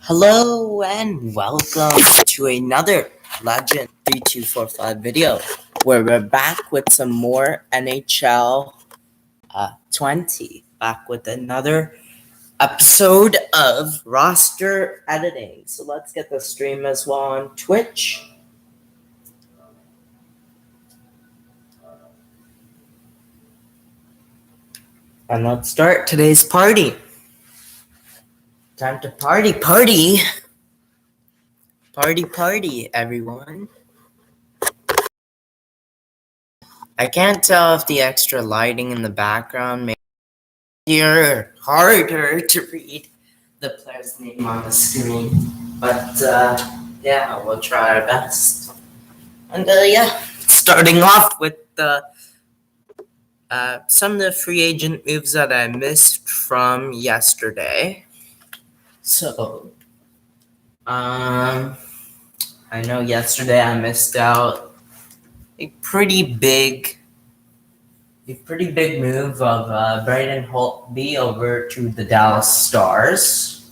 Hello and welcome to another Legend 3245 video where we're back with some more NHL 20. Back with another episode of roster editing. So let's get the stream as well on Twitch. And let's start today's party. Time to party, everyone. I can't tell if the extra lighting in the background makes it harder to read the player's name on the screen. But yeah, we'll try our best. And starting off with some of the free agent moves that I missed from yesterday. So, I know yesterday I missed out a pretty big move of Braden Holtby over to the Dallas Stars.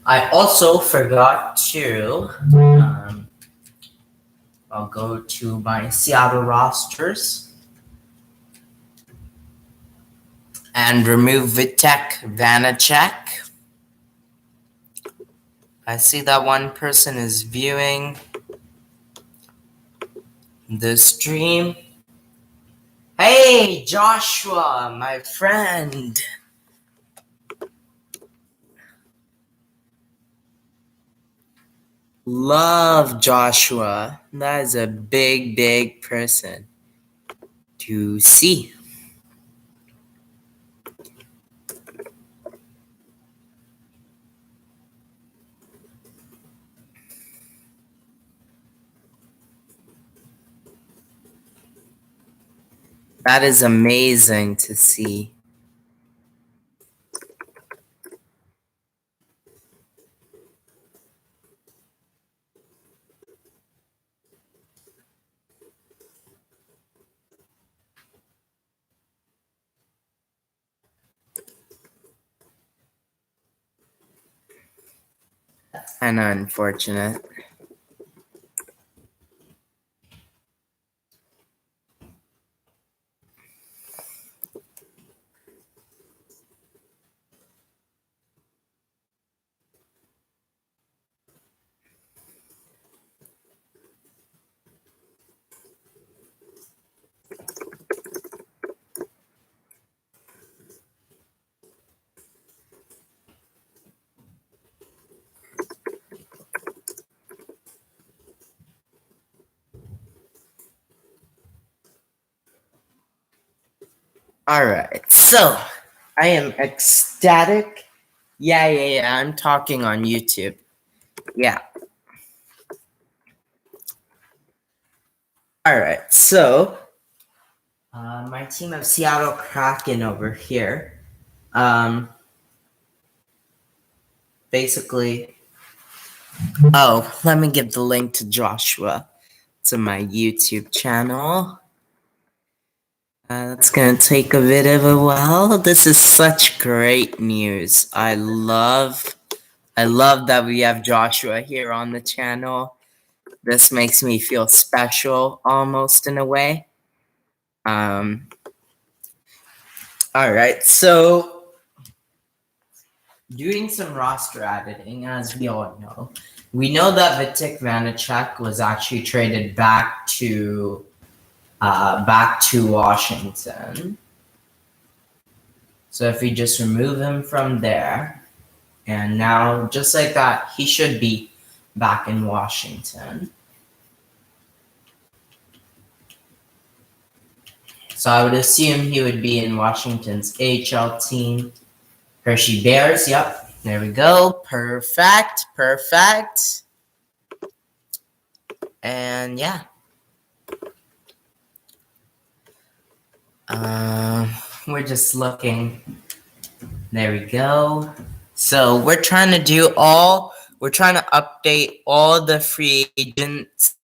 I also forgot to I'll go to my Seattle rosters and remove Vitek Vanacek. I see that one person is viewing the stream. Hey, Joshua, my friend. Love Joshua. That is a big person to see. That is amazing to see. Kind of unfortunate. All right, so I am ecstatic. Yeah, I'm talking on YouTube. Yeah. All right, so my team of Seattle Kraken over here. Basically, let me give the link to Joshua to my YouTube channel. That's gonna take a bit of a while. This is such great news. I love that we have Joshua here on the channel. This makes me feel special almost in a way. All right, so doing some roster editing, as we all know. We know that Vitek Vanacek was actually traded back to Washington. So if we just remove him from there, and now just like that, he should be back in Washington. So I would assume he would be in Washington's AHL team. Hershey Bears, yep, there we go. Perfect. And yeah. We're just looking. There we go. So we're trying to update all the free agent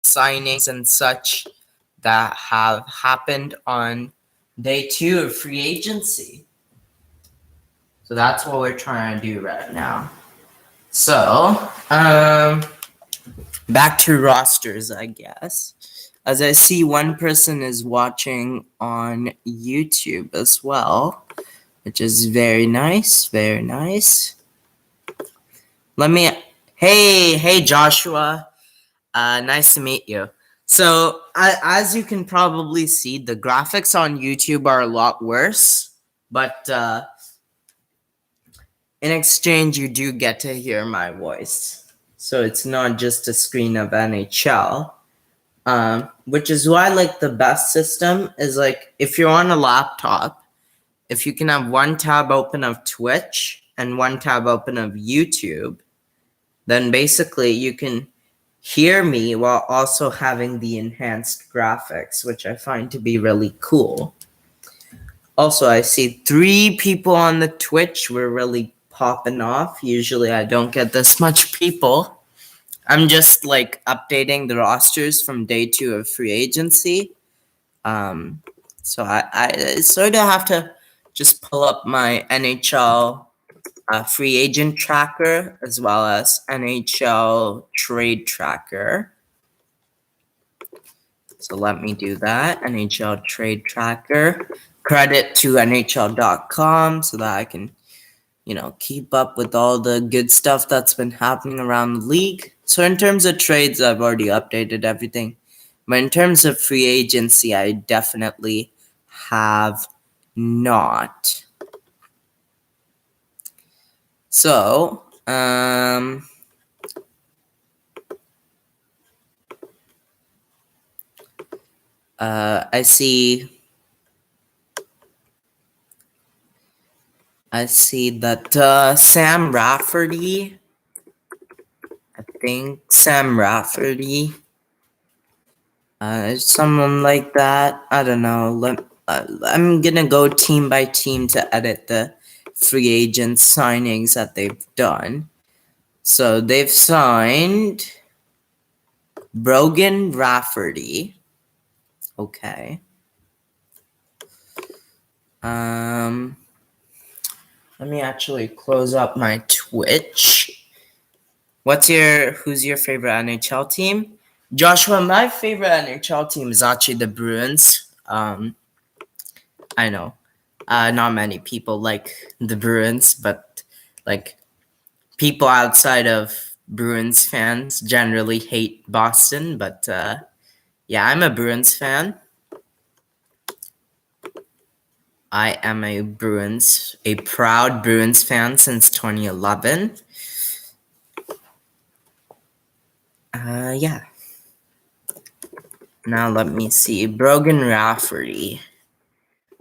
signings and such that have happened on day 2 of free agency. So that's what we're trying to do right now. So, back to rosters, I guess. As I see, one person is watching on YouTube as well, which is very nice, very nice. Hey, Joshua. Nice to meet you. So, as you can probably see, the graphics on YouTube are a lot worse, but in exchange, you do get to hear my voice. So it's not just a screen of NHL, which is why like the best system is like if you're on a laptop, if you can have one tab open of Twitch and one tab open of YouTube, then basically you can hear me while also having the enhanced graphics, which I find to be really cool. Also, I see 3 people on the Twitch. We're really popping off. Usually I don't get this much people. I'm just like updating the rosters from day 2 of free agency. So I sort of have to just pull up my NHL free agent tracker as well as NHL trade tracker. So let me do that. NHL trade tracker. Credit to NHL.com so that I can, keep up with all the good stuff that's been happening around the league. So in terms of trades, I've already updated everything. But in terms of free agency, I definitely have not. So, I see that Sam Rafferty, someone like that. I don't know. I'm gonna go team by team to edit the free agent signings that they've done. So they've signed Brogan Rafferty. Okay. Let me actually close up my Twitch. Who's your favorite NHL team? Joshua, my favorite NHL team is actually the Bruins. I know, not many people like the Bruins, but like people outside of Bruins fans generally hate Boston. But yeah, I'm a Bruins fan. I am a proud Bruins fan since 2011. Yeah. Now let me see. Brogan Rafferty.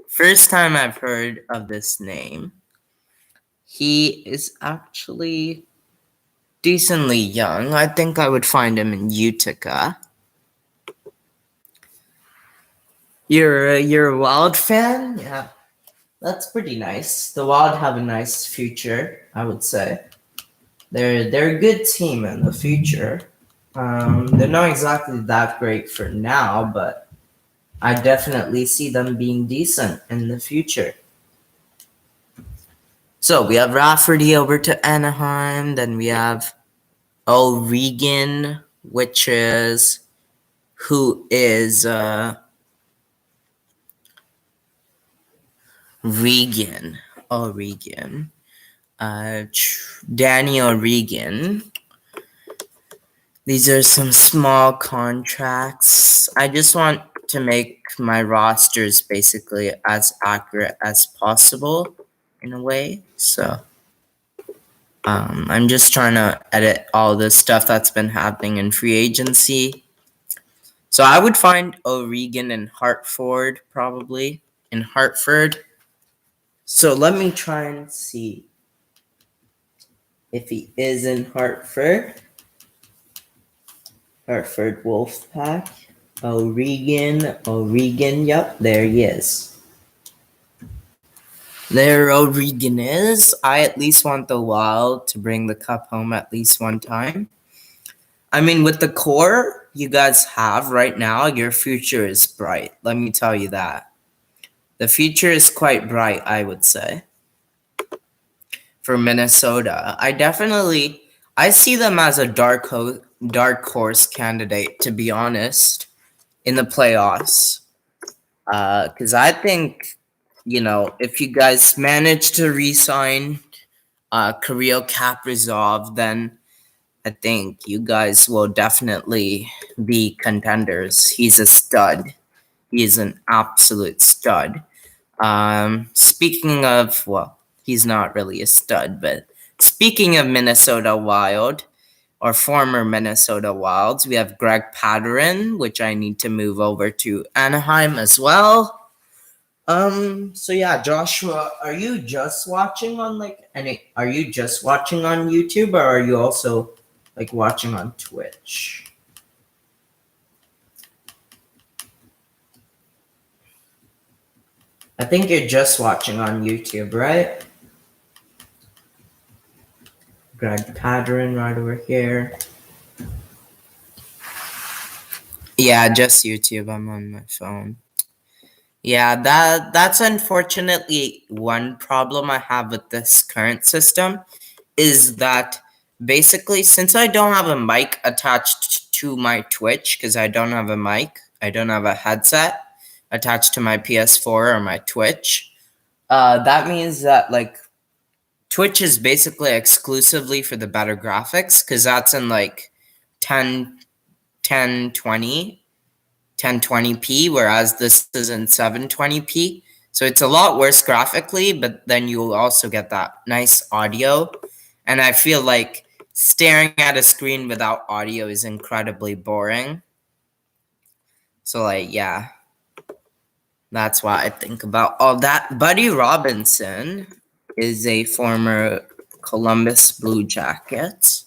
First time I've heard of this name. He is actually decently young. I think I would find him in Utica. You're a Wild fan? Yeah. That's pretty nice. The Wild have a nice future, I would say. They're a good team in the future. They're not exactly that great for now, but I definitely see them being decent in the future. So we have Rafferty over to Anaheim. Then we have O'Regan, who is Regan. O'Regan. Danny O'Regan. These are some small contracts. I just want to make my rosters basically as accurate as possible in a way. So I'm just trying to edit all the stuff that's been happening in free agency. So I would find O'Regan in Hartford, probably. In Hartford. So let me try and see if he is in Hartford. Hartford Wolfpack. O'Regan, yep, there he is. There O'Regan is. I at least want the Wild to bring the cup home at least one time. I mean, with the core, you guys have right now, your future is bright. Let me tell you that. The future is quite bright, I would say, for Minnesota. I see them as a dark horse candidate, to be honest, in the playoffs. Because I think, if you guys manage to re-sign Kirill Kaprizov, then I think you guys will definitely be contenders. He's a stud. He is an absolute stud. Speaking of, well, he's not really a stud, but speaking of Minnesota Wild, or former Minnesota Wilds, we have Greg Pateryn, which I need to move over to Anaheim as well. So yeah, Joshua, are you just watching on are you just watching on YouTube, or are you also watching on Twitch? I think you're just watching on YouTube, right? Greg Pateryn right over here. Yeah, just YouTube. I'm on my phone. Yeah, that's unfortunately one problem I have with this current system, is that basically, since I don't have a mic attached to my Twitch, because I don't have a mic, I don't have a headset attached to my PS4 or my Twitch, that means that Twitch is basically exclusively for the better graphics, because that's in 1020p, whereas this is in 720p. So it's a lot worse graphically, but then you'll also get that nice audio. And I feel like staring at a screen without audio is incredibly boring. So yeah, that's why I think about all that. Buddy Robinson is a former Columbus Blue Jackets,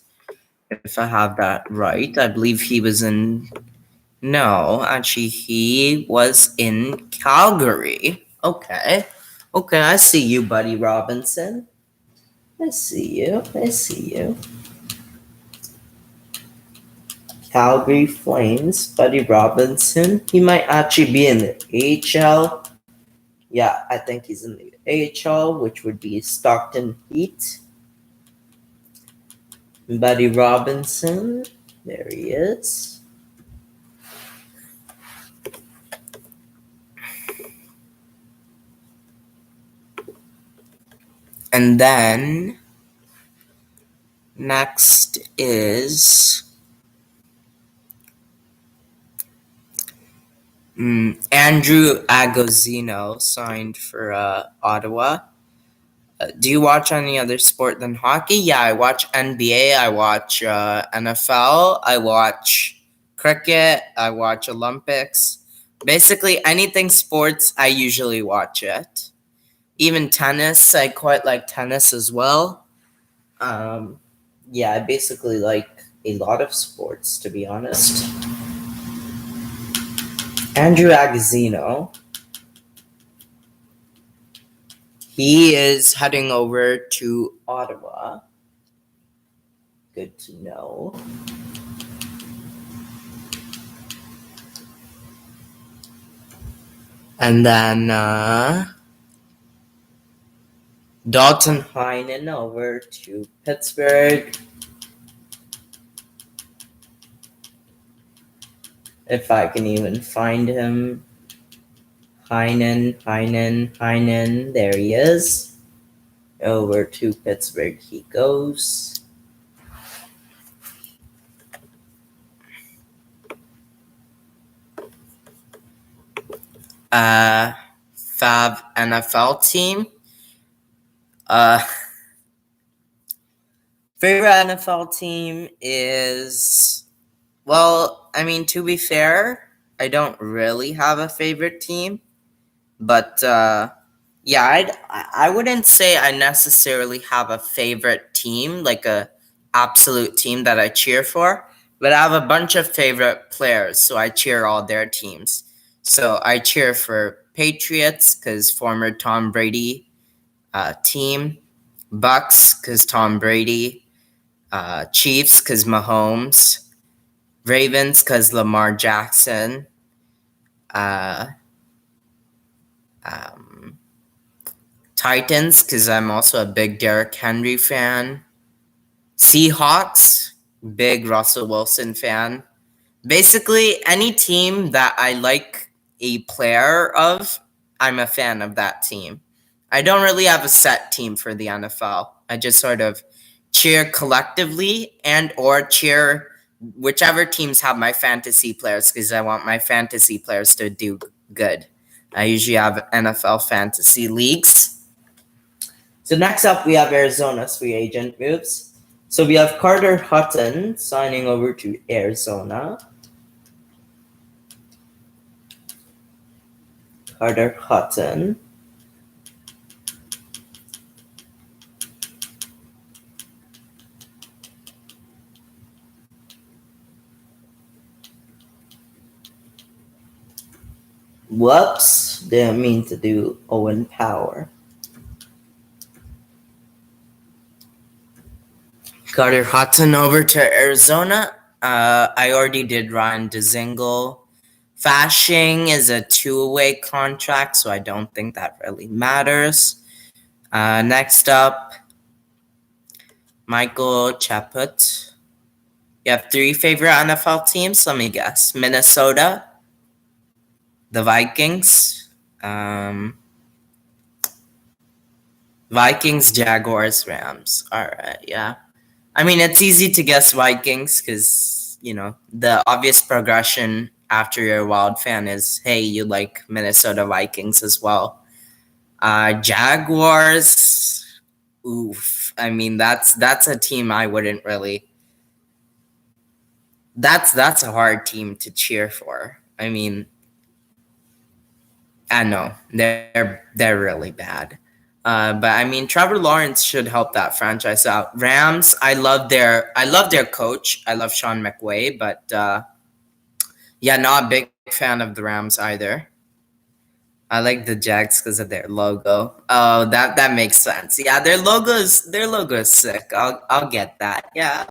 if I have that right. I believe he was in... No, actually, he was in Calgary. Okay, I see you, Buddy Robinson. I see you. Calgary Flames, Buddy Robinson. He might actually be in the AHL. Yeah, I think he's in the AHL, which would be Stockton Heat. Buddy Robinson. There he is. And then next is Andrew Agostino, signed for Ottawa. Do you watch any other sport than hockey? Yeah, I watch NBA, I watch NFL, I watch cricket, I watch Olympics. Basically, anything sports, I usually watch it. Even tennis, I quite like tennis as well. Yeah, I basically like a lot of sports, to be honest. Andrew Agostino. He is heading over to Ottawa. Good to know. And then Dalton Heinen over to Pittsburgh. If I can even find him. Heinen. There he is. Over to Pittsburgh he goes. Fab NFL team. Favorite NFL team is, well, I mean, to be fair, I don't really have a favorite team, but yeah, I wouldn't say I necessarily have a favorite team, like a absolute team that I cheer for, but I have a bunch of favorite players, so I cheer all their teams. So I cheer for Patriots because former Tom Brady team, Bucks because Tom Brady, Chiefs because Mahomes, Ravens because Lamar Jackson. Titans because I'm also a big Derrick Henry fan. Seahawks, big Russell Wilson fan. Basically, any team that I like a player of, I'm a fan of that team. I don't really have a set team for the NFL. I just sort of cheer collectively and or cheer whichever teams have my fantasy players because I want my fantasy players to do good. I usually have NFL fantasy leagues. So next up, we have Arizona's free agent moves. So we have Carter Hutton signing over to Arizona. Carter Hutton. Whoops, didn't mean to do Owen Power. Carter Hutton over to Arizona. I already did Ryan Dzingel. Fashing is a two-way contract, so I don't think that really matters. Next up, Michael Chaput. You have three favorite NFL teams? Let me guess. Minnesota, the Vikings, Vikings, Jaguars, Rams. All right, yeah. I mean, it's easy to guess Vikings because, the obvious progression after you're a Wild fan is, hey, you like Minnesota Vikings as well. Jaguars, oof. I mean, that's a team I wouldn't really. That's a hard team to cheer for. I mean, I know they're really bad. But I mean, Trevor Lawrence should help that franchise out. Rams, I love their coach. I love Sean McVay, but yeah, not a big fan of the Rams either. I like the Jags because of their logo. Oh, that makes sense. Yeah, their logo is sick. I'll get that. Yeah.